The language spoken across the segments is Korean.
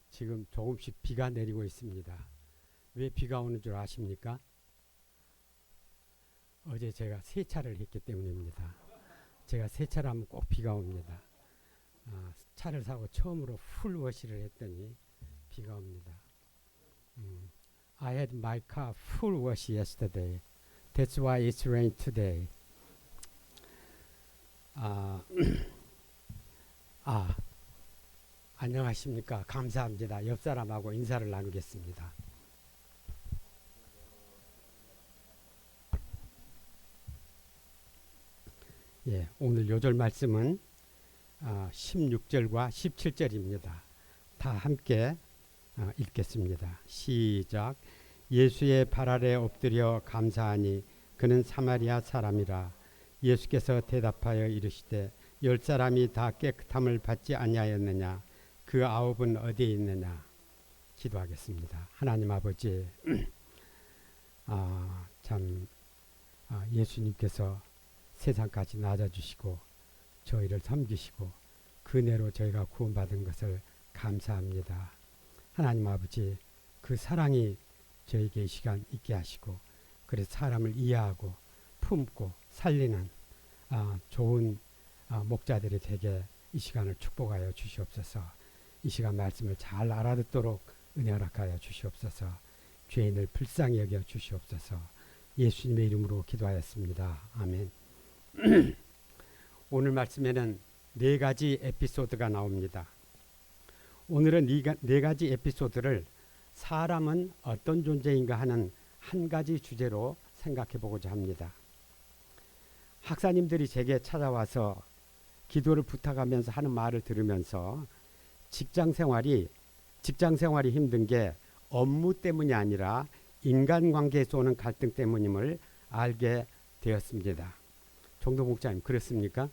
지금 조금씩 비가 내리고 있습니다. 왜 비가 오는 줄 아십니까? 어제 제가 세차를 했기 때문입니다. 제가 세차를 하면 꼭 비가 옵니다. 차를 사고 처음으로 풀 워시를 했더니 비가 옵니다. I had my car full wash yesterday. That's why it's rain today. 안녕하십니까. 감사합니다. 옆 사람하고 인사를 나누겠습니다. 예, 오늘 요절 말씀은 16절과 17절입니다. 다 함께 읽겠습니다. 시작. 예수의 발 아래 엎드려 감사하니 그는 사마리아 사람이라. 예수께서 대답하여 이르시되 10사람이 다 깨끗함을 받지 아니하였느냐? 그 9은 어디에 있느냐? 기도하겠습니다. 하나님 아버지, 예수님께서 세상까지 낮아주시고 저희를 섬기시고 그 은혜로 저희가 구원받은 것을 감사합니다. 하나님 아버지, 그 사랑이 저에게 이 시간 있게 하시고 그래서 사람을 이해하고 품고 살리는 좋은 목자들이 되게 이 시간을 축복하여 주시옵소서. 이 시간 말씀을 잘 알아듣도록 은혜 허락하여 주시옵소서. 죄인을 불쌍히 여겨 주시옵소서. 예수님의 이름으로 기도하였습니다. 아멘. 오늘 말씀에는 4가지 에피소드가 나옵니다. 오늘은 네 가지 에피소드를 사람은 어떤 존재인가 하는 한 가지 주제로 생각해 보고자 합니다. 학사님들이 제게 찾아와서 기도를 부탁하면서 하는 말을 들으면서 직장 생활이 힘든 게 업무 때문이 아니라 인간관계에서 오는 갈등 때문임을 알게 되었습니다. 종도 목사님, 그렇습니까?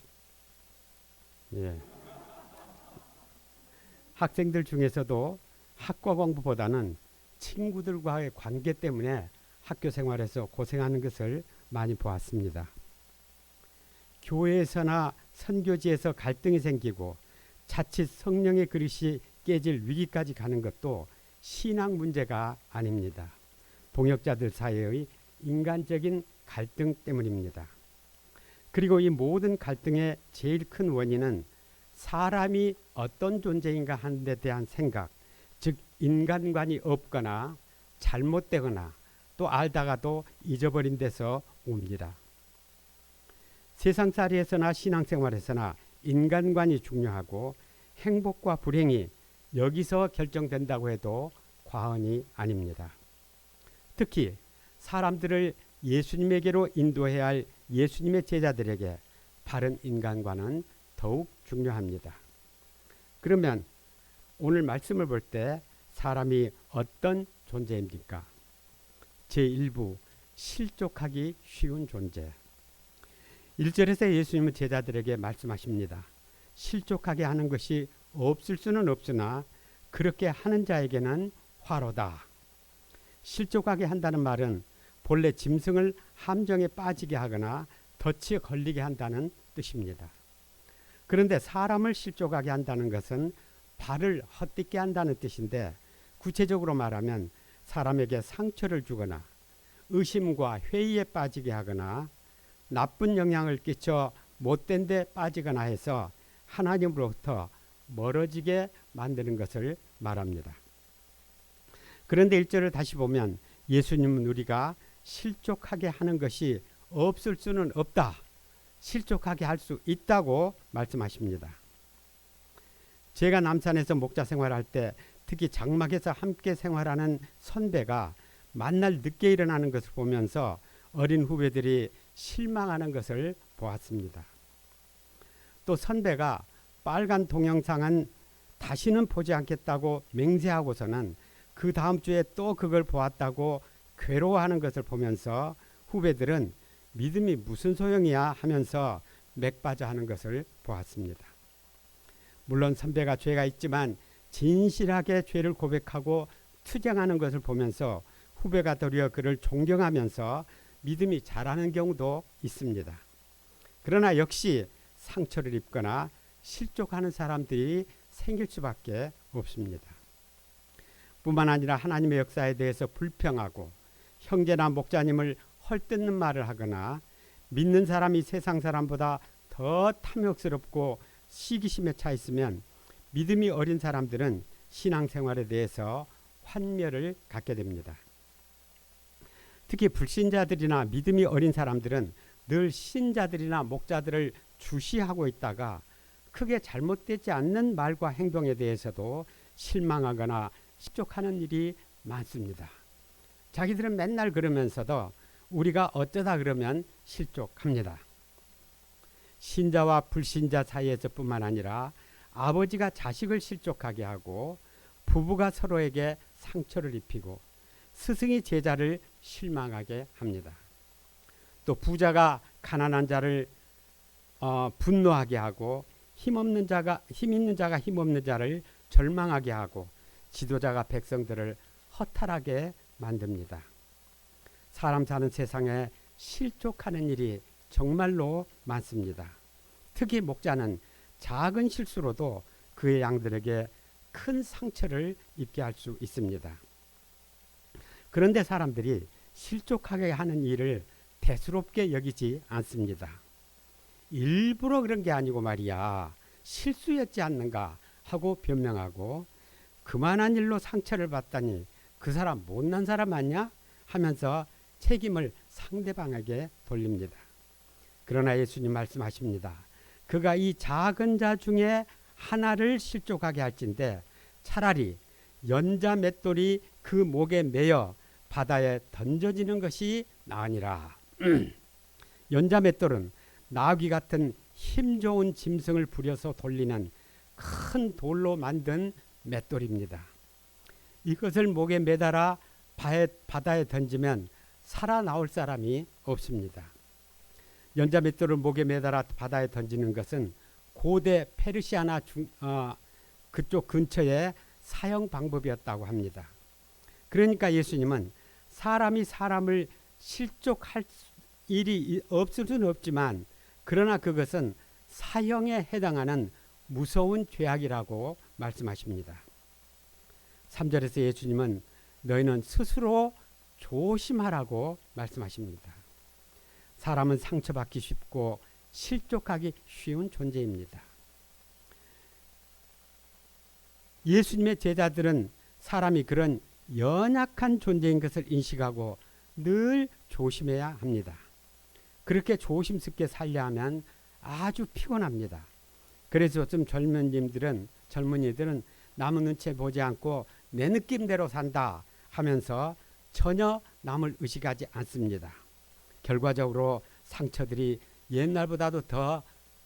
예. 학생들 중에서도 학과 공부보다는 친구들과의 관계 때문에 학교 생활에서 고생하는 것을 많이 보았습니다. 교회에서나 선교지에서 갈등이 생기고 자칫 성령의 그릇이 깨질 위기까지 가는 것도 신앙 문제가 아닙니다. 동역자들 사이의 인간적인 갈등 때문입니다. 그리고 이 모든 갈등의 제일 큰 원인은 사람이 어떤 존재인가 하는 데 대한 생각, 즉 인간관이 없거나 잘못되거나 또 알다가도 잊어버린 데서 옵니다. 세상살이에서나 신앙생활에서나 인간관이 중요하고 행복과 불행이 여기서 결정된다고 해도 과언이 아닙니다. 특히 사람들을 예수님에게로 인도해야 할 예수님의 제자들에게 바른 인간관은 더욱 중요합니다. 그러면 오늘 말씀을 볼 때 사람이 어떤 존재입니까? 제1부, 실족하기 쉬운 존재. 1절에서 예수님은 제자들에게 말씀하십니다. 실족하게 하는 것이 없을 수는 없으나 그렇게 하는 자에게는 화로다. 실족하게 한다는 말은 본래 짐승을 함정에 빠지게 하거나 덫에 걸리게 한다는 뜻입니다. 그런데 사람을 실족하게 한다는 것은 발을 헛디게 한다는 뜻인데 구체적으로 말하면 사람에게 상처를 주거나 의심과 회의에 빠지게 하거나 나쁜 영향을 끼쳐 못된 데 빠지거나 해서 하나님으로부터 멀어지게 만드는 것을 말합니다. 그런데 1절을 다시 보면 예수님은 우리가 실족하게 하는 것이 없을 수는 없다. 실족하게 할 수 있다고 말씀하십니다. 제가 남산에서 목자 생활할 때 특히 장막에서 함께 생활하는 선배가 만날 늦게 일어나는 것을 보면서 어린 후배들이 실망하는 것을 보았습니다. 또 선배가 빨간 동영상은 다시는 보지 않겠다고 맹세하고서는 그 다음 주에 또 그걸 보았다고 괴로워하는 것을 보면서 후배들은 믿음이 무슨 소용이야 하면서 맥빠져 하는 것을 보았습니다. 물론 선배가 죄가 있지만 진실하게 죄를 고백하고 투쟁하는 것을 보면서 후배가 도리어 그를 존경하면서 믿음이 자라는 경우도 있습니다. 그러나 역시 상처를 입거나 실족하는 사람들이 생길 수밖에 없습니다. 뿐만 아니라 하나님의 역사에 대해서 불평하고 형제나 목자님을 헐뜯는 말을 하거나 믿는 사람이 세상 사람보다 더 탐욕스럽고 시기심에 차 있으면 믿음이 어린 사람들은 신앙생활에 대해서 환멸을 갖게 됩니다. 특히 불신자들이나 믿음이 어린 사람들은 늘 신자들이나 목자들을 주시하고 있다가 크게 잘못되지 않는 말과 행동에 대해서도 실망하거나 실족하는 일이 많습니다. 자기들은 맨날 그러면서도 우리가 어쩌다 그러면 실족합니다. 신자와 불신자 사이에서뿐만 아니라 아버지가 자식을 실족하게 하고 부부가 서로에게 상처를 입히고 스승이 제자를 실망하게 합니다. 또 부자가 가난한 자를 분노하게 하고 힘 있는 자가 힘없는 자를 절망하게 하고 지도자가 백성들을 허탈하게 만듭니다. 사람 사는 세상에 실족하는 일이 정말로 많습니다. 특히 목자는 작은 실수로도 그의 양들에게 큰 상처를 입게 할 수 있습니다. 그런데 사람들이 실족하게 하는 일을 대수롭게 여기지 않습니다. 일부러 그런 게 아니고 말이야, 실수였지 않는가 하고 변명하고 그만한 일로 상처를 받다니 그 사람 못난 사람 아니야? 하면서 책임을 상대방에게 돌립니다. 그러나 예수님 말씀하십니다. 그가 이 작은 자 중에 하나를 실족하게 할진대 차라리 연자 맷돌이 그 목에 매여 바다에 던져지는 것이 나으니라. 연자 맷돌은 나귀 같은 힘 좋은 짐승을 부려서 돌리는 큰 돌로 만든 맷돌입니다. 이것을 목에 매달아 바다에 던지면 살아나올 사람이 없습니다. 연자 맷돌을 목에 매달아 바다에 던지는 것은 고대 페르시아나 그쪽 근처의 사용 방법이었다고 합니다. 그러니까 예수님은 사람이 사람을 실족할 일이 없을 수는 없지만 그러나 그것은 사형에 해당하는 무서운 죄악이라고 말씀하십니다. 3절에서 예수님은 너희는 스스로 조심하라고 말씀하십니다. 사람은 상처받기 쉽고 실족하기 쉬운 존재입니다. 예수님의 제자들은 사람이 그런 연약한 존재인 것을 인식하고 늘 조심해야 합니다. 그렇게 조심스럽게 살려 하면 아주 피곤합니다. 그래서 좀 젊은이들은 남의 눈치 보지 않고 내 느낌대로 산다 하면서 전혀 남을 의식하지 않습니다. 결과적으로 상처들이 옛날보다도 더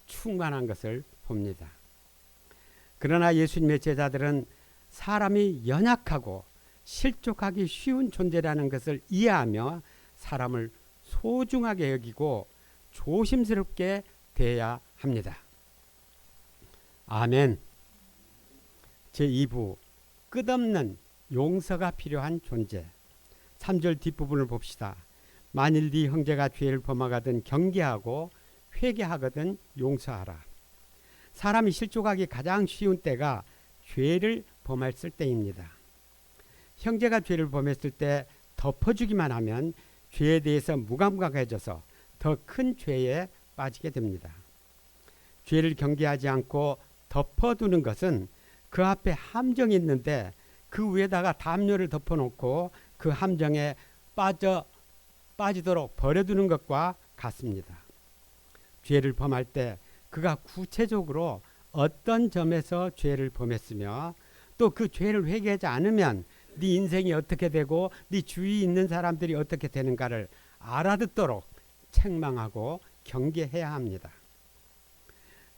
충만한 것을 봅니다. 그러나 예수님의 제자들은 사람이 연약하고 실족하기 쉬운 존재라는 것을 이해하며 사람을 소중하게 여기고 조심스럽게 대해야 합니다. 아멘. 제2부 끝없는 용서가 필요한 존재. 3절 뒷부분을 봅시다. 만일 네 형제가 죄를 범하거든 경계하고 회개하거든 용서하라. 사람이 실족하기 가장 쉬운 때가 죄를 범했을 때입니다. 형제가 죄를 범했을 때 덮어주기만 하면 죄에 대해서 무감각해져서 더 큰 죄에 빠지게 됩니다. 죄를 경계하지 않고 덮어두는 것은 그 앞에 함정이 있는데 그 위에다가 담요를 덮어놓고 그 함정에 빠지도록 버려두는 것과 같습니다. 죄를 범할 때 그가 구체적으로 어떤 점에서 죄를 범했으며 또 그 죄를 회개하지 않으면 네 인생이 어떻게 되고 네 주위에 있는 사람들이 어떻게 되는가를 알아듣도록 책망하고 경계해야 합니다.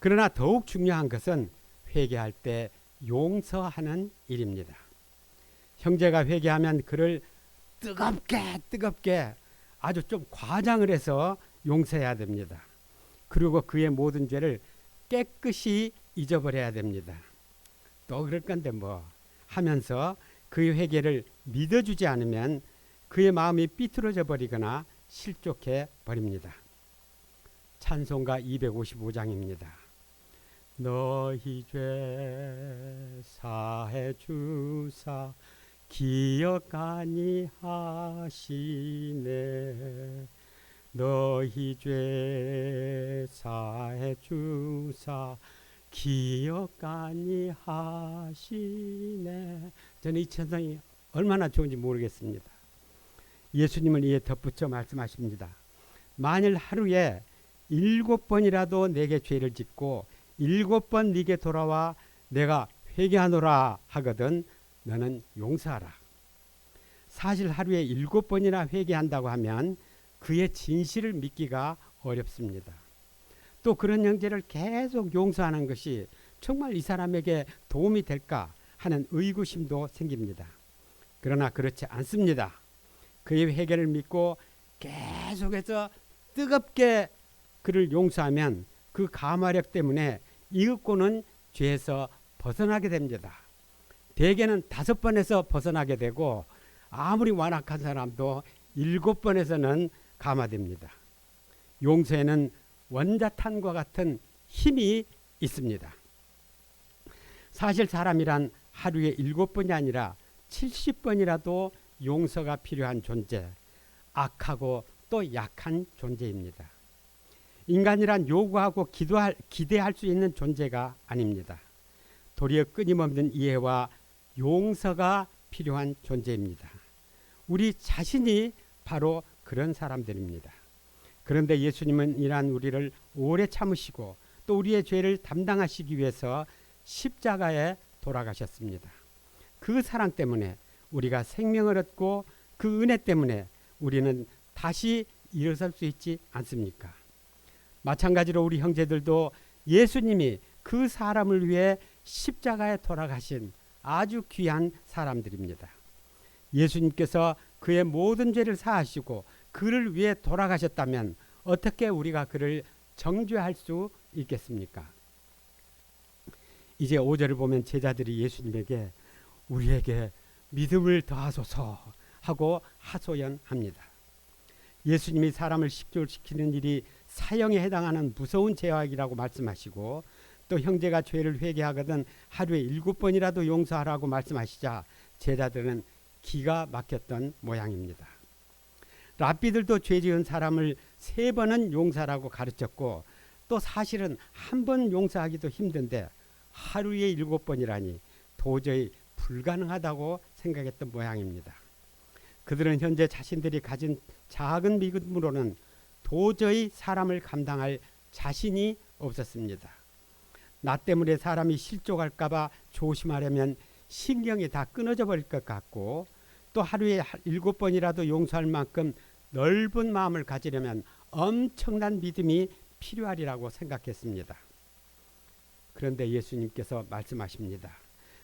그러나 더욱 중요한 것은 회개할 때 용서하는 일입니다. 형제가 회개하면 그를 뜨겁게 아주 좀 과장을 해서 용서해야 됩니다. 그리고 그의 모든 죄를 깨끗이 잊어버려야 됩니다. 또 그럴 건데 뭐 하면서 그의 회개를 믿어주지 않으면 그의 마음이 삐뚤어져 버리거나 실족해 버립니다. 찬송가 255장입니다. 너희 죄 사해 주사 기억하니 하시네. 너희 죄 사해 주사 기억하니 하시네. 저는 이 찬송이 얼마나 좋은지 모르겠습니다. 예수님은 이에 덧붙여 말씀하십니다. 만일 하루에 7번이라도 내게 죄를 짓고 7번 네게 돌아와 내가 회개하노라 하거든 너는 용서하라. 사실 하루에 7번이나 회개한다고 하면 그의 진실을 믿기가 어렵습니다. 또 그런 형제를 계속 용서하는 것이 정말 이 사람에게 도움이 될까 하는 의구심도 생깁니다. 그러나 그렇지 않습니다. 그의 회개를 믿고 계속해서 뜨겁게 그를 용서하면 그 감화력 때문에 이윽고는 죄에서 벗어나게 됩니다. 대개는 5번에서 벗어나게 되고 아무리 완악한 사람도 7번에서는 감화됩니다. 용서에는 원자탄과 같은 힘이 있습니다. 사실 사람이란 하루에 7번이 아니라 70번이라도 용서가 필요한 존재, 악하고 또 약한 존재입니다. 인간이란 요구하고 기대할 수 있는 존재가 아닙니다. 도리어 끊임없는 이해와 용서가 필요한 존재입니다. 우리 자신이 바로 그런 사람들입니다. 그런데 예수님은 이러한 우리를 오래 참으시고 또 우리의 죄를 담당하시기 위해서 십자가에 돌아가셨습니다. 그 사랑 때문에 우리가 생명을 얻고 그 은혜 때문에 우리는 다시 일어설 수 있지 않습니까? 마찬가지로 우리 형제들도 예수님이 그 사람을 위해 십자가에 돌아가신 아주 귀한 사람들입니다. 예수님께서 그의 모든 죄를 사하시고 그를 위해 돌아가셨다면 어떻게 우리가 그를 정죄할 수 있겠습니까? 이제 5절을 보면 제자들이 예수님에게 우리에게 믿음을 더하소서 하고 하소연합니다. 예수님이 사람을 식조시키는 일이 사형에 해당하는 무서운 죄악이라고 말씀하시고 또 형제가 죄를 회개하거든 하루에 7번이라도 용서하라고 말씀하시자 제자들은 기가 막혔던 모양입니다. 랍비들도 죄 지은 사람을 3번은 용서하라고 가르쳤고 또 사실은 한 번 용서하기도 힘든데 하루에 7번이라니 도저히 불가능하다고 생각했던 모양입니다. 그들은 현재 자신들이 가진 작은 믿음으로는 도저히 사람을 감당할 자신이 없었습니다. 나 때문에 사람이 실족할까봐 조심하려면 신경이 다 끊어져 버릴 것 같고 또 하루에 7번이라도 용서할 만큼 넓은 마음을 가지려면 엄청난 믿음이 필요하리라고 생각했습니다. 그런데 예수님께서 말씀하십니다.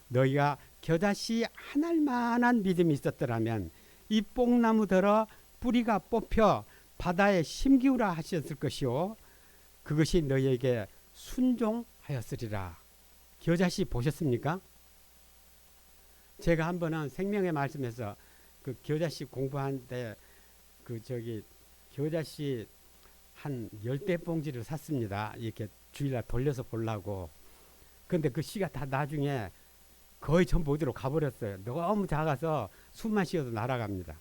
너희가 겨자씨 한 알만한 믿음이 있었더라면 이 뽕나무더러 뿌리가 뽑혀 바다에 심기우라 하셨을 것이요 그것이 너희에게 순종하였으리라. 겨자씨 보셨습니까? 제가 한 번은 생명의 말씀에서 그 겨자씨 공부하는데 겨자씨 한 10대 봉지를 샀습니다. 이렇게 주일날 돌려서 보려고. 근데 그 씨가 다 나중에 거의 전부 어디로 가버렸어요. 너무 작아서 숨만 쉬어도 날아갑니다.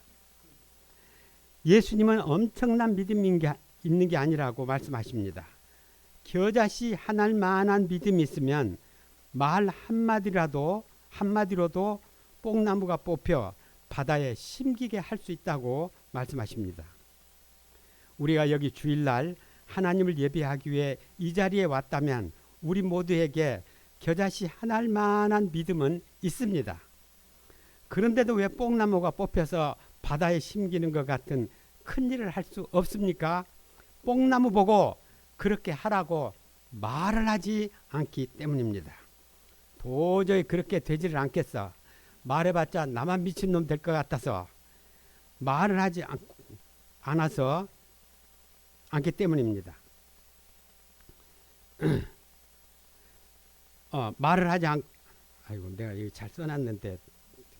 예수님은 엄청난 믿음이 있는 게 아니라고 말씀하십니다. 겨자씨 한 알만한 믿음이 있으면 말 한마디로도 뽕나무가 뽑혀 바다에 심기게 할 수 있다고 말씀하십니다. 우리가 여기 주일날 하나님을 예배하기 위해 이 자리에 왔다면 우리 모두에게 겨자씨 한 알만한 믿음은 있습니다. 그런데도 왜 뽕나무가 뽑혀서 바다에 심기는 것 같은 큰일을 할 수 없습니까? 뽕나무 보고 그렇게 하라고 말을 하지 않기 때문입니다. 도저히 그렇게 되지를 않겠어. 말해봤자 나만 미친놈 될 것 같아서 말을 하지 않아서 않기 때문입니다. 말을 하지 않 아이고 내가 여기 잘 써놨는데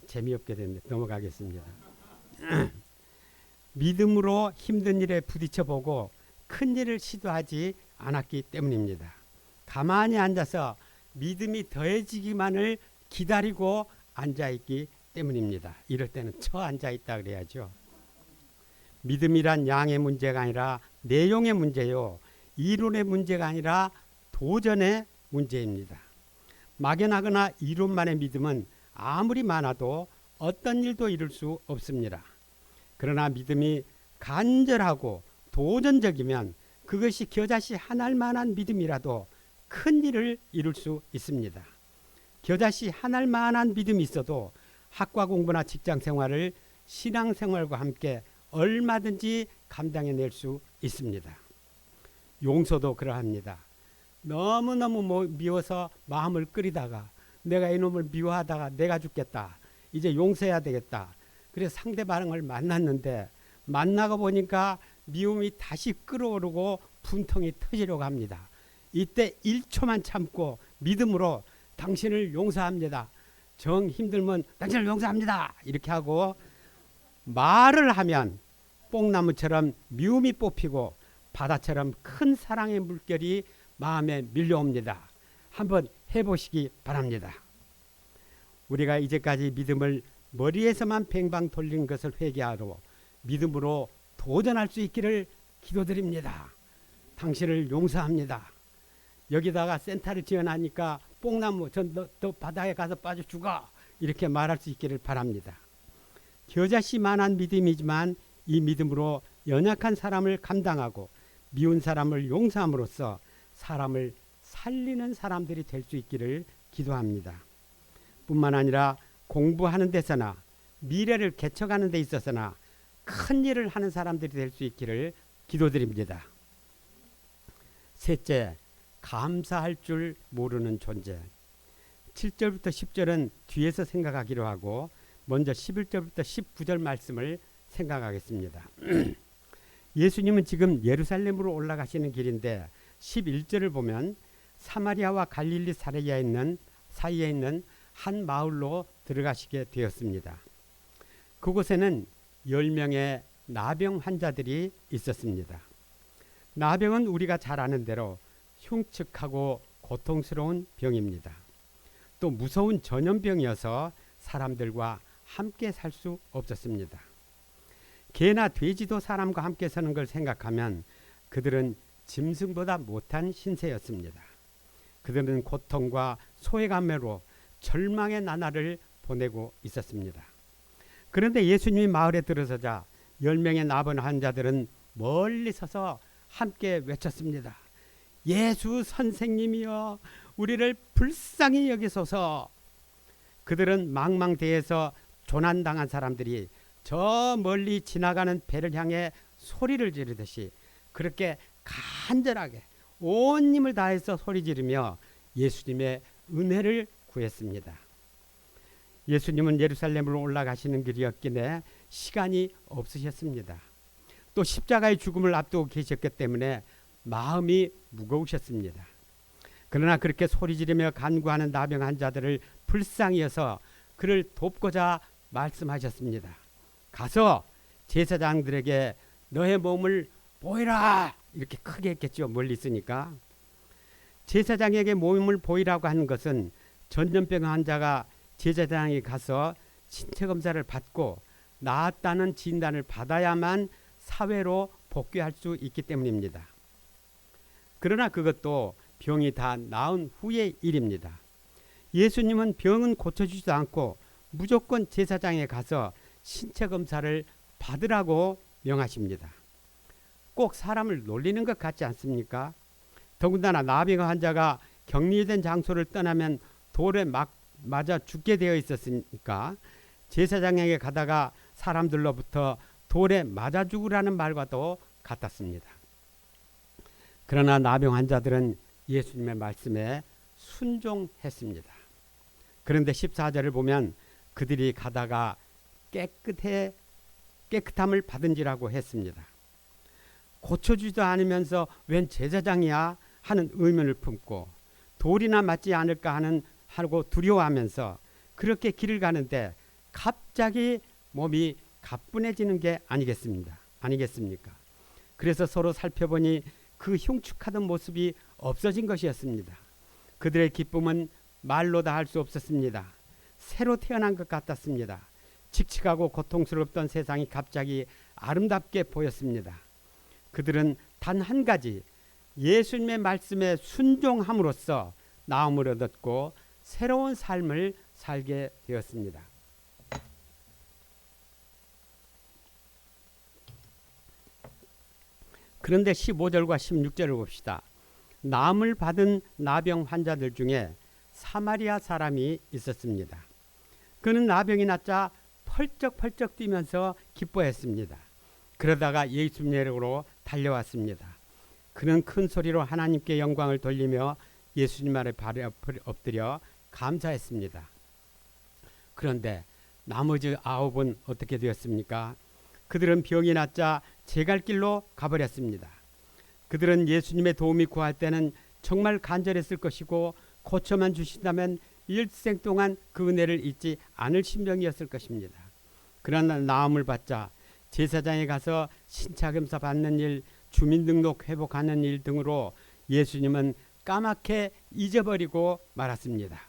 재미없게 됐네. 넘어가겠습니다. 믿음으로 힘든 일에 부딪혀보고 큰 일을 시도하지 않았기 때문입니다. 가만히 앉아서 믿음이 더해지기만을 기다리고 앉아있기 때문입니다. 이럴 때는 처 앉아있다 그래야죠. 믿음이란 양의 문제가 아니라 내용의 문제요. 이론의 문제가 아니라 도전의 문제입니다. 막연하거나 이론만의 믿음은 아무리 많아도 어떤 일도 이룰 수 없습니다. 그러나 믿음이 간절하고 도전적이면 그것이 겨자씨 하나일 만한 믿음이라도 큰 일을 이룰 수 있습니다. 겨자씨 하나일 만한 믿음이 있어도 학과 공부나 직장 생활을 신앙 생활과 함께 얼마든지 감당해낼 수 있습니다. 용서도 그러합니다. 너무너무 미워서 마음을 끓이다가 내가 이놈을 미워하다가 내가 죽겠다. 이제 용서해야 되겠다. 그래서 상대방을 만났는데 만나고 보니까 미움이 다시 끓어오르고 분통이 터지려고 합니다. 이때 1초만 참고 믿음으로 당신을 용서합니다. 정 힘들면 당신을 용서합니다. 이렇게 하고 말을 하면 뽕나무처럼 미움이 뽑히고 바다처럼 큰 사랑의 물결이 마음에 밀려옵니다. 한번 해보시기 바랍니다. 우리가 이제까지 믿음을 머리에서만 뱅방 돌린 것을 회개하러 믿음으로 도전할 수 있기를 기도드립니다. 당신을 용서합니다. 여기다가 센터를 지어놨으니까 뽕나무 너 바다에 가서 빠져 죽어 이렇게 말할 수 있기를 바랍니다. 겨자씨만한 믿음이지만 이 믿음으로 연약한 사람을 감당하고 미운 사람을 용서함으로써 사람을 살리는 사람들이 될 수 있기를 기도합니다. 뿐만 아니라 공부하는 데서나 미래를 개척하는 데 있어서나 큰 일을 하는 사람들이 될 수 있기를 기도드립니다. 셋째, 감사할 줄 모르는 존재. 7절부터 10절은 뒤에서 생각하기로 하고 먼저 11절부터 19절 말씀을 생각하겠습니다. 예수님은 지금 예루살렘으로 올라가시는 길인데 11절을 보면 사마리아와 갈릴리 사이에 있는 한 마을로 들어가시게 되었습니다. 그곳에는 10명의 나병 환자들이 있었습니다. 나병은 우리가 잘 아는 대로 흉측하고 고통스러운 병입니다. 또 무서운 전염병이어서 사람들과 함께 살 수 없었습니다. 개나 돼지도 사람과 함께 사는 걸 생각하면 그들은 짐승보다 못한 신세였습니다. 그들은 고통과 소외감으로 절망의 나날을 보내고 있었습니다. 그런데 예수님이 마을에 들어서자 10명의 나병 환자들은 멀리 서서 함께 외쳤습니다. 예수 선생님이여 우리를 불쌍히 여기소서. 그들은 망망대해에서 조난당한 사람들이 저 멀리 지나가는 배를 향해 소리를 지르듯이 그렇게 간절하게 온 힘을 다해서 소리 지르며 예수님의 은혜를 구했습니다. 예수님은 예루살렘으로 올라가시는 길이었기에 시간이 없으셨습니다. 또 십자가의 죽음을 앞두고 계셨기 때문에 마음이 무거우셨습니다. 그러나 그렇게 소리 지르며 간구하는 나병 환자들을 불쌍히 여서 그를 돕고자 말씀하셨습니다. 가서 제사장들에게 너의 몸을 보이라 이렇게 크게 했겠죠. 멀리 있으니까. 제사장에게 몸을 보이라고 하는 것은 전염병 환자가 제사장에 가서 신체 검사를 받고 나았다는 진단을 받아야만 사회로 복귀할 수 있기 때문입니다. 그러나 그것도 병이 다 나은 후의 일입니다. 예수님은 병은 고쳐주지도 않고 무조건 제사장에 가서 신체 검사를 받으라고 명하십니다. 꼭 사람을 놀리는 것 같지 않습니까? 더군다나 나병 환자가 격리된 장소를 떠나면 돌에 맞아 죽게 되어 있었으니까 제사장에게 가다가 사람들로부터 돌에 맞아 죽으라는 말과도 같았습니다. 그러나 나병 환자들은 예수님의 말씀에 순종했습니다. 그런데 14절을 보면 그들이 가다가 깨끗함을 받은지라고 했습니다. 고쳐주지도 않으면서 웬 제사장이야 하는 의문을 품고 돌이나 맞지 않을까 하고 두려워하면서 그렇게 길을 가는데 갑자기 몸이 가뿐해지는 게 아니겠습니까? 그래서 서로 살펴보니 그 흉측하던 모습이 없어진 것이었습니다. 그들의 기쁨은 말로 다 할 수 없었습니다. 새로 태어난 것 같았습니다. 칙칙하고 고통스럽던 세상이 갑자기 아름답게 보였습니다. 그들은 단 한 가지 예수님의 말씀에 순종함으로써 나음을 얻었고 새로운 삶을 살게 되었습니다. 그런데 15절과 16절을 봅시다. 나음을 받은 나병 환자들 중에 사마리아 사람이 있었습니다. 그는 나병이 낫자 펄쩍펄쩍 뛰면서 기뻐했습니다. 그러다가 예수님으로 달려왔습니다. 그는 큰 소리로 하나님께 영광을 돌리며 예수님 아래 발에 엎드려 감사했습니다. 그런데 나머지 9은 어떻게 되었습니까? 그들은 병이 낫자 제 갈 길로 가버렸습니다. 그들은 예수님의 도움이 구할 때는 정말 간절했을 것이고 고쳐만 주신다면 일생 동안 그 은혜를 잊지 않을 심정이었을 것입니다. 그러나 나음을 받자 제사장에 가서 신차검사 받는 일, 주민등록 회복하는 일 등으로 예수님은 까맣게 잊어버리고 말았습니다.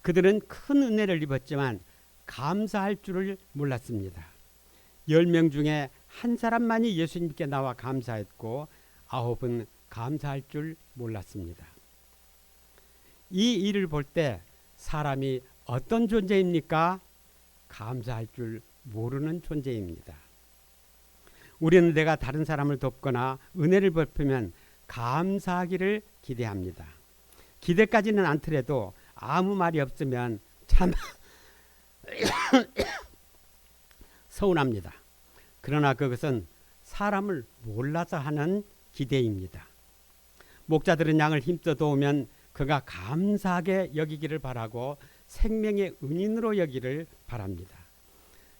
그들은 큰 은혜를 입었지만 감사할 줄을 몰랐습니다. 10명 중에 한 사람만이 예수님께 나와 감사했고 9은 감사할 줄 몰랐습니다. 이 일을 볼 때 사람이 어떤 존재입니까? 감사할 줄 모르는 존재입니다. 우리는 내가 다른 사람을 돕거나 은혜를 베푸면 감사하기를 기대합니다. 기대까지는 않더라도 아무 말이 없으면 참 서운합니다. 그러나 그것은 사람을 몰라서 하는 기대입니다. 목자들은 양을 힘써 도우면 그가 감사하게 여기기를 바라고 생명의 은인으로 여기를 바랍니다.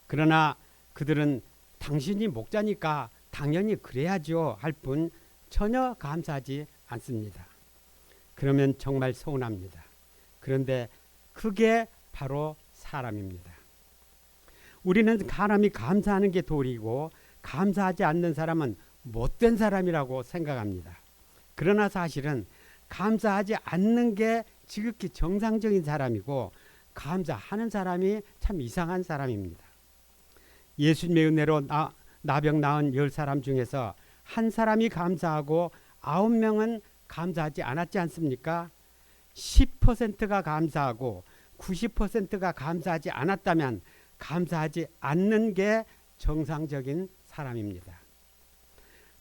그러나 그들은 당신이 목자니까 당연히 그래야죠 할 뿐 전혀 감사하지 않습니다. 그러면 정말 서운합니다. 그런데 그게 바로 사람입니다. 우리는 사람이 감사하는 게 도리고 감사하지 않는 사람은 못된 사람이라고 생각합니다. 그러나 사실은 감사하지 않는 게 지극히 정상적인 사람이고 감사하는 사람이 참 이상한 사람입니다. 예수님의 은혜로 나병 나은 10사람 중에서 한 사람이 감사하고 9명은 감사하지 않았지 않습니까? 10%가 감사하고 90%가 감사하지 않았다면 감사하지 않는 게 정상적인 사람입니다.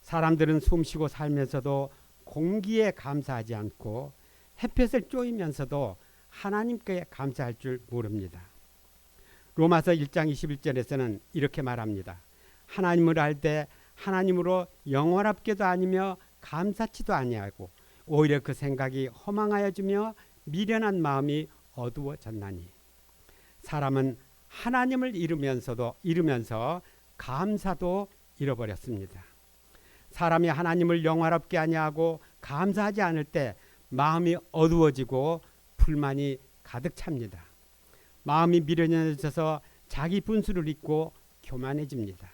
사람들은 숨쉬고 살면서도 공기에 감사하지 않고 햇볕을 쬐면서도 하나님께 감사할 줄 모릅니다. 로마서 1장 21절에서는 이렇게 말합니다. 하나님을 알 때 하나님으로 영원합게도 아니며 감사치도 아니하고 오히려 그 생각이 허망하여지며 미련한 마음이 어두워졌나니. 사람은 하나님을 잃으면서 감사도 잃어버렸습니다. 사람이 하나님을 영화롭게 아니하고 감사하지 않을 때 마음이 어두워지고 불만이 가득 찹니다. 마음이 미련해져서 자기 분수를 잊고 교만해집니다.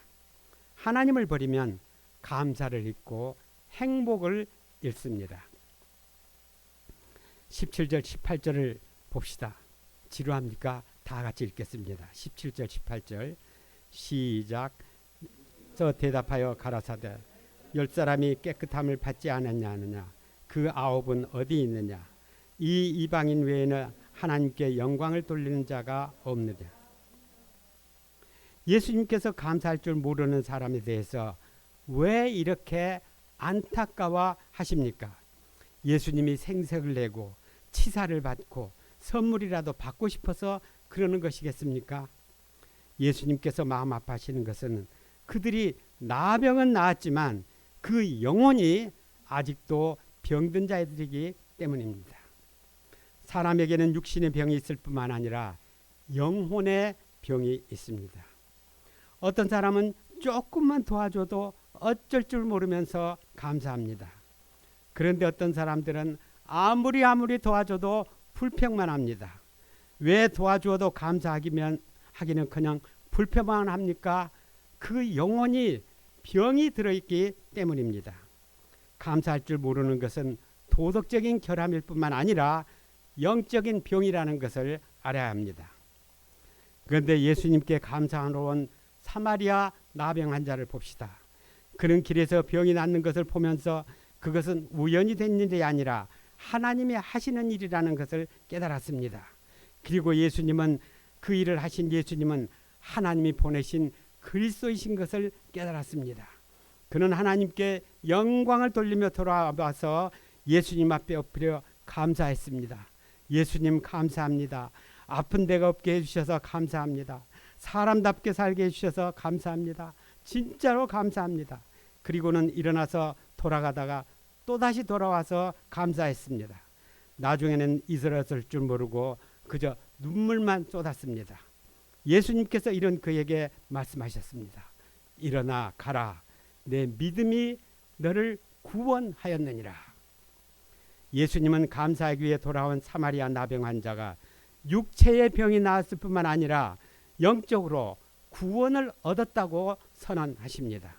하나님을 버리면 감사를 잊고 행복을 잃습니다. 17절 18절을 봅시다. 지루합니까? 다 같이 읽겠습니다. 17절 18절 시작. 저 대답하여 가라사대 10사람이 깨끗함을 받지 않았냐 하느냐 그 9은 어디 있느냐 이 이방인 외에는 하나님께 영광을 돌리는 자가 없느냐. 예수님께서 감사할 줄 모르는 사람에 대해서 왜 이렇게 안타까워 하십니까? 예수님이 생색을 내고 치사를 받고 선물이라도 받고 싶어서 그러는 것이겠습니까? 예수님께서 마음 아파하시는 것은 그들이 나병은 나았지만 그 영혼이 아직도 병든 자들이기 때문입니다. 사람에게는 육신의 병이 있을 뿐만 아니라 영혼의 병이 있습니다. 어떤 사람은 조금만 도와줘도 어쩔 줄 모르면서 감사합니다. 그런데 어떤 사람들은 아무리 도와줘도 불평만 합니다. 왜 도와주어도 감사하기는커녕 불평만 합니까? 그 영혼이 병이 들어있기 때문입니다. 감사할 줄 모르는 것은 도덕적인 결함일 뿐만 아니라 영적인 병이라는 것을 알아야 합니다. 그런데 예수님께 감사하러 온 사마리아 나병 환자를 봅시다. 그는 길에서 병이 낫는 것을 보면서 그것은 우연히 된 일이 아니라 하나님이 하시는 일이라는 것을 깨달았습니다. 그리고 예수님은 그 일을 하신 예수님은 하나님이 보내신 그리스도이신 것을 깨달았습니다. 그는 하나님께 영광을 돌리며 돌아와서 예수님 앞에 엎드려 감사했습니다. 예수님 감사합니다. 아픈 데가 없게 해주셔서 감사합니다. 사람답게 살게 해주셔서 감사합니다. 진짜로 감사합니다. 그리고는 일어나서 돌아가다가 또다시 돌아와서 감사했습니다. 나중에는 이스라엘 줄 모르고 그저 눈물만 쏟았습니다. 예수님께서 이런 그에게 말씀하셨습니다. 일어나 가라. 내 믿음이 너를 구원하였느니라. 예수님은 감사하기 위해 돌아온 사마리아 나병 환자가 육체의 병이 나았을 뿐만 아니라 영적으로 구원을 얻었다고 선언하십니다.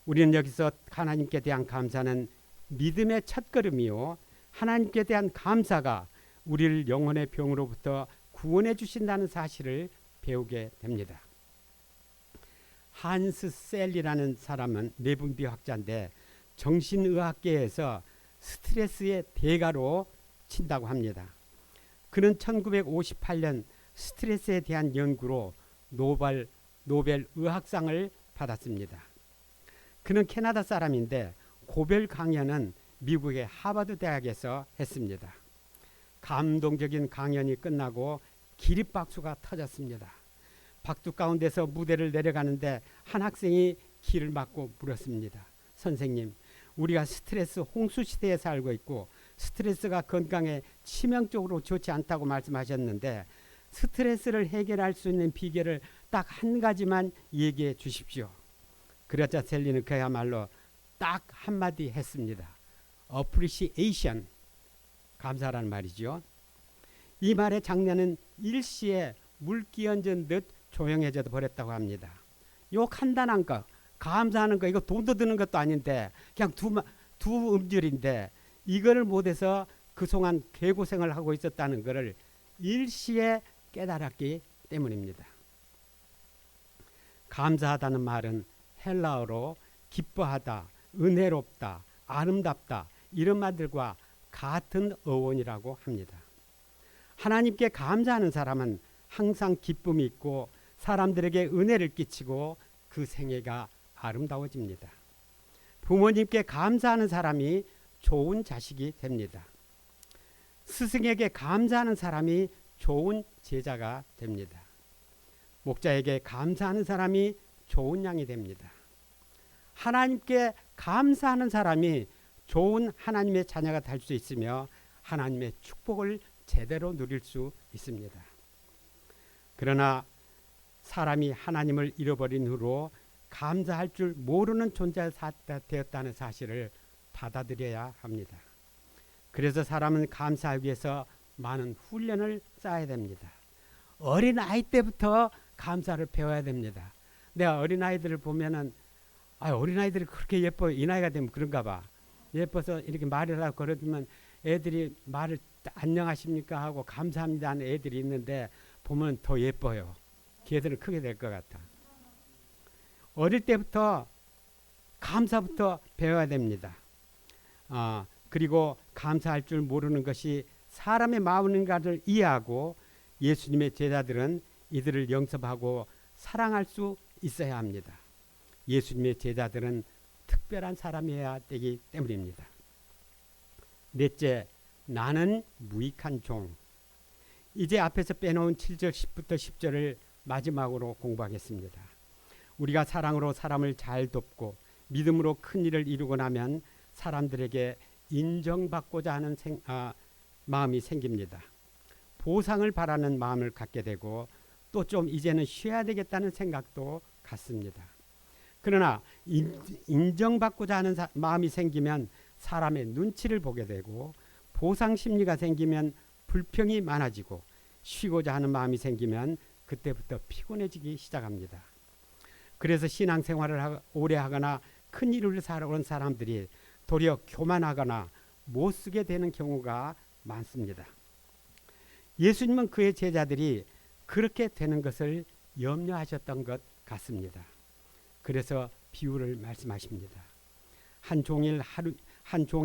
우리는 여기서 하나님께 대한 감사는 믿음의 첫걸음이요, 하나님께 대한 감사가 우리를 영혼의 병으로부터 구원해 주신다는 사실을 배우게 됩니다. 한스 셀이라는 사람은 내분비학자인데 정신의학계에서 스트레스의 대가로 친다고 합니다. 그는 1958년 스트레스에 대한 연구로 노벨 의학상을 받았습니다. 그는 캐나다 사람인데 고별 강연은 미국의 하버드 대학에서 했습니다. 감동적인 강연이 끝나고 기립박수가 터졌습니다. 박두 가운데서 무대를 내려가는데 한 학생이 길을 막고 물었습니다. 선생님, 우리가 스트레스 홍수 시대에 살고 있고 스트레스가 건강에 치명적으로 좋지 않다고 말씀하셨는데 스트레스를 해결할 수 있는 비결을 딱 한 가지만 얘기해 주십시오. 그러자 셀리는 그야말로 딱 한마디 했습니다. appreciation, 감사라는 말이죠. 이 말의 장면은 일시에 물 끼얹은 듯 조용해져 버렸다고 합니다. 요 간단한 거, 감사하는 거, 이거 돈도 드는 것도 아닌데 그냥 두 음절인데 이거를 못해서 그동안 개고생을 하고 있었다는 것을 일시에 깨달았기 때문입니다. 감사하다는 말은 헬라어로 기뻐하다, 은혜롭다, 아름답다 이런 말들과 같은 어원이라고 합니다. 하나님께 감사하는 사람은 항상 기쁨이 있고 사람들에게 은혜를 끼치고 그 생애가 아름다워집니다. 부모님께 감사하는 사람이 좋은 자식이 됩니다. 스승에게 감사하는 사람이 좋은 제자가 됩니다. 목자에게 감사하는 사람이 좋은 양이 됩니다. 하나님께 감사하는 사람이 좋은 하나님의 자녀가 될 수 있으며 하나님의 축복을 제대로 누릴 수 있습니다. 그러나 사람이 하나님을 잃어버린 후로 감사할 줄 모르는 존재가 되었다는 사실을 받아들여야 합니다. 그래서 사람은 감사하기 위해서 많은 훈련을 쌓아야 됩니다. 어린 아이 때부터 감사를 배워야 됩니다. 내가 어린 아이들을 보면은 어린 아이들이 그렇게 예뻐요. 이 나이가 되면 그런가 봐. 예뻐서 이렇게 말을 하고 그러면 애들이 말을 안녕하십니까 하고 감사합니다 하는 애들이 있는데 보면 더 예뻐요. 걔들은 크게 될 것 같아. 어릴 때부터 감사부터 배워야 됩니다. 그리고 감사할 줄 모르는 것이 사람의 마음인가를 이해하고 예수님의 제자들은 이들을 영접하고 사랑할 수 있어야 합니다. 예수님의 제자들은 특별한 사람이어야 되기 때문입니다. 넷째, 나는 무익한 종. 이제 앞에서 빼놓은 7절 10부터 10절을 마지막으로 공부하겠습니다. 우리가 사랑으로 사람을 잘 돕고 믿음으로 큰 일을 이루고 나면 사람들에게 인정받고자 하는 마음이 생깁니다. 보상을 바라는 마음을 갖게 되고 또 좀 이제는 쉬어야 되겠다는 생각도 갖습니다. 그러나 인정받고자 하는 마음이 생기면 사람의 눈치를 보게 되고 보상 심리가 생기면 불평이 많아지고 쉬고자 하는 마음이 생기면 그때부터 피곤해지기 시작합니다. 그래서 신앙생활을 오래 하거나 큰 일을 살아온 사람들이 도리어 교만하거나 못 쓰게 되는 경우가 많습니다. 예수님은 그의 제자들이 그렇게 되는 것을 염려하셨던 것 같습니다. 그래서 비유를 말씀하십니다. 한 종이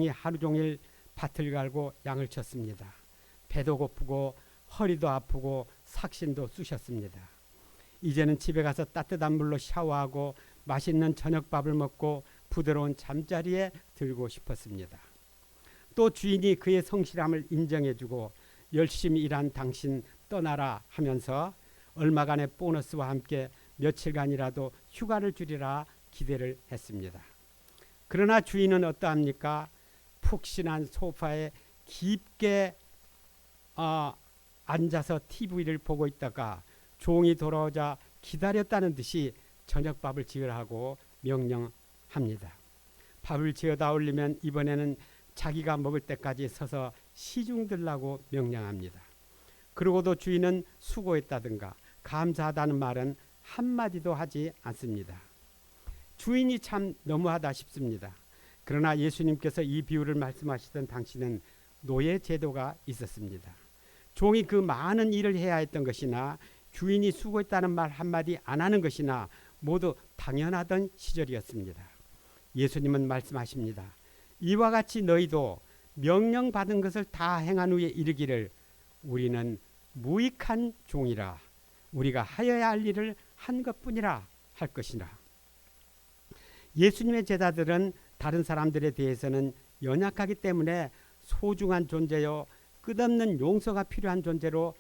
하루 종일 밭을 갈고 양을 쳤습니다. 배도 고프고 허리도 아프고 삭신도 쑤셨습니다. 이제는 집에 가서 따뜻한 물로 샤워하고 맛있는 저녁밥을 먹고 부드러운 잠자리에 들고 싶었습니다. 또 주인이 그의 성실함을 인정해주고 열심히 일한 당신 떠나라 하면서 얼마간의 보너스와 함께 며칠간이라도 휴가를 주리라 기대를 했습니다. 그러나 주인은 어떠합니까? 푹신한 소파에 깊게 앉아서 TV를 보고 있다가 종이 돌아오자 기다렸다는 듯이 저녁밥을 지으라고 명령합니다. 밥을 지어다 올리면 이번에는 자기가 먹을 때까지 서서 시중 들라고 명령합니다. 그러고도 주인은 수고했다든가 감사하다는 말은 한마디도 하지 않습니다. 주인이 참 너무하다 싶습니다. 그러나 예수님께서 이 비유를 말씀하시던 당시는 노예 제도가 있었습니다. 종이 그 많은 일을 해야 했던 것이나 주인이 수고했다는 말 한마디 안 하는 것이나 모두 당연하던 시절이었습니다. 예수님은 말씀하십니다. 이와 같이 너희도 명령받은 것을 다 행한 후에 이르기를 우리는 무익한 종이라 우리가 하여야 할 일을 한 것뿐이라 할 것이라. 예수님의 제자들은 다른 사람들에 대해서는 연약하기 때문에 소중한 존재요 끝없는 용서가 필요한 존재로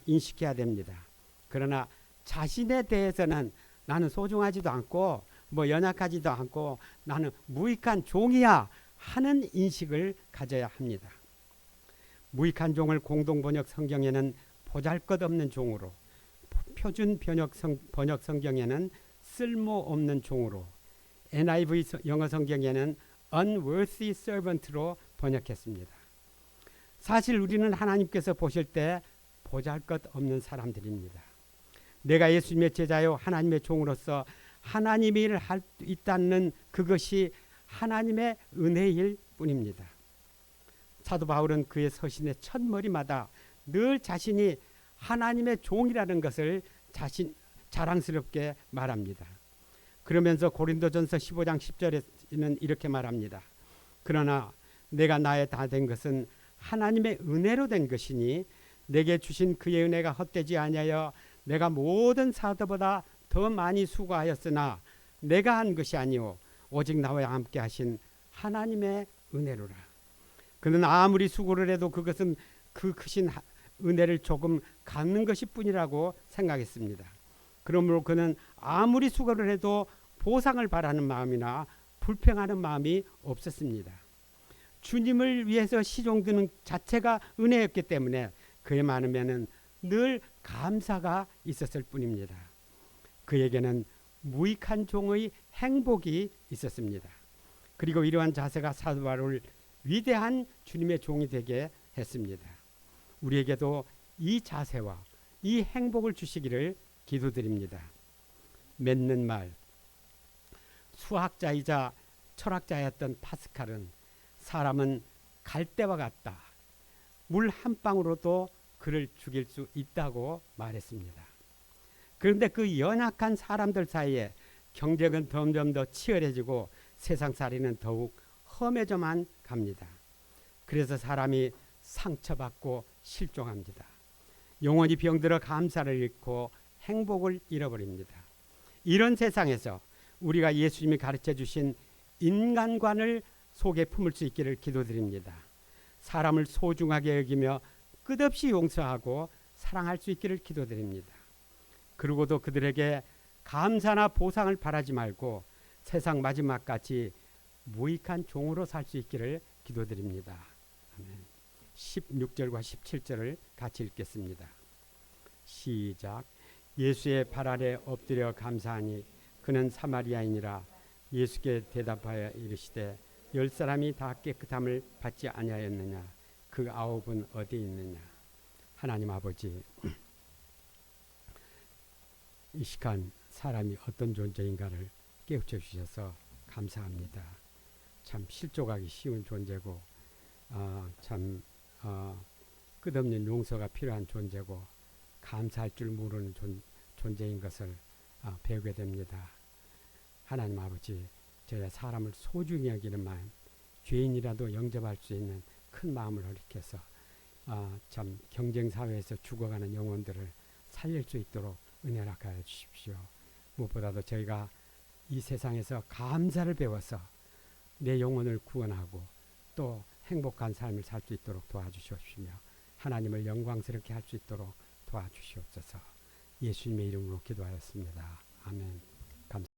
인식해야 됩니다. 그러나 자신에 대해서는 나는 소중하지도 않고 연약하지도 않고 나는 무익한 종이야 하는 인식을 가져야 합니다. 무익한 종을 공동번역 성경에는 보잘것없는 종으로, 표준 번역 성경에는 쓸모없는 종으로, NIV 영어 성경에는 unworthy servant로 번역했습니다. 사실 우리는 하나님께서 보실 때 보잘것없는 사람들입니다. 내가 예수님의 제자요 하나님의 종으로서 하나님의 일을 할 수 있다는 그것이 하나님의 은혜일 뿐입니다. 사도 바울은 그의 서신의 첫머리마다 늘 자신이 하나님의 종이라는 것을 자랑스럽게 말합니다. 그러면서 고린도전서 15장 10절에는 이렇게 말합니다. 그러나 내가 나의 다 된 것은 하나님의 은혜로 된 것이니 내게 주신 그의 은혜가 헛되지 아니하여 내가 모든 사도보다 더 많이 수고하였으나 내가 한 것이 아니오 오직 나와 함께 하신 하나님의 은혜로라. 그는 아무리 수고를 해도 그것은 그 크신 은혜를 조금 갖는 것일 뿐이라고 생각했습니다. 그러므로 그는 아무리 수고를 해도 보상을 바라는 마음이나 불평하는 마음이 없었습니다. 주님을 위해서 시종드는 자체가 은혜였기 때문에 그에 많으면은 늘 감사가 있었을 뿐입니다. 그에게는 무익한 종의 행복이 있었습니다. 그리고 이러한 자세가 사도 바울을 위대한 주님의 종이 되게 했습니다. 우리에게도 이 자세와 이 행복을 주시기를 기도드립니다. 맺는 말, 수학자이자 철학자였던 파스칼은 사람은 갈대와 같다. 물 한 방울로도 그를 죽일 수 있다고 말했습니다. 그런데 그 연약한 사람들 사이에 경쟁은 점점 더 치열해지고 세상살이는 더욱 험해져만 갑니다. 그래서 사람이 상처받고 실종합니다. 영원히 병들어 감사를 잃고 행복을 잃어버립니다. 이런 세상에서 우리가 예수님이 가르쳐 주신 인간관을 속에 품을 수 있기를 기도드립니다. 사람을 소중하게 여기며 끝없이 용서하고 사랑할 수 있기를 기도드립니다. 그리고도 그들에게 감사나 보상을 바라지 말고 세상 마지막까지 무익한 종으로 살 수 있기를 기도드립니다. 아멘. 16절과 17절을 같이 읽겠습니다. 시작. 예수의 발 아래 엎드려 감사하니 그는 사마리아인이라. 예수께 대답하여 이르시되 10사람이 다 깨끗함을 받지 아니하였느냐? 그 9은 어디 있느냐? 하나님 아버지, 이 시간 사람이 어떤 존재인가를 깨우쳐 주셔서 감사합니다. 참 실족하기 쉬운 존재고 참 끝없는 용서가 필요한 존재고 감사할 줄 모르는 존재인 것을 배우게 됩니다. 하나님 아버지, 저희가 사람을 소중히 여기는 마음, 죄인이라도 영접할 수 있는 큰 마음을 일으켜서 참 경쟁사회에서 죽어가는 영혼들을 살릴 수 있도록 은혜를 하여 주십시오. 무엇보다도 저희가 이 세상에서 감사를 배워서 내 영혼을 구원하고 또 행복한 삶을 살 수 있도록 도와주시옵시며 하나님을 영광스럽게 할 수 있도록 도와주시옵소서. 예수님의 이름으로 기도하였습니다. 아멘. 감사합니다.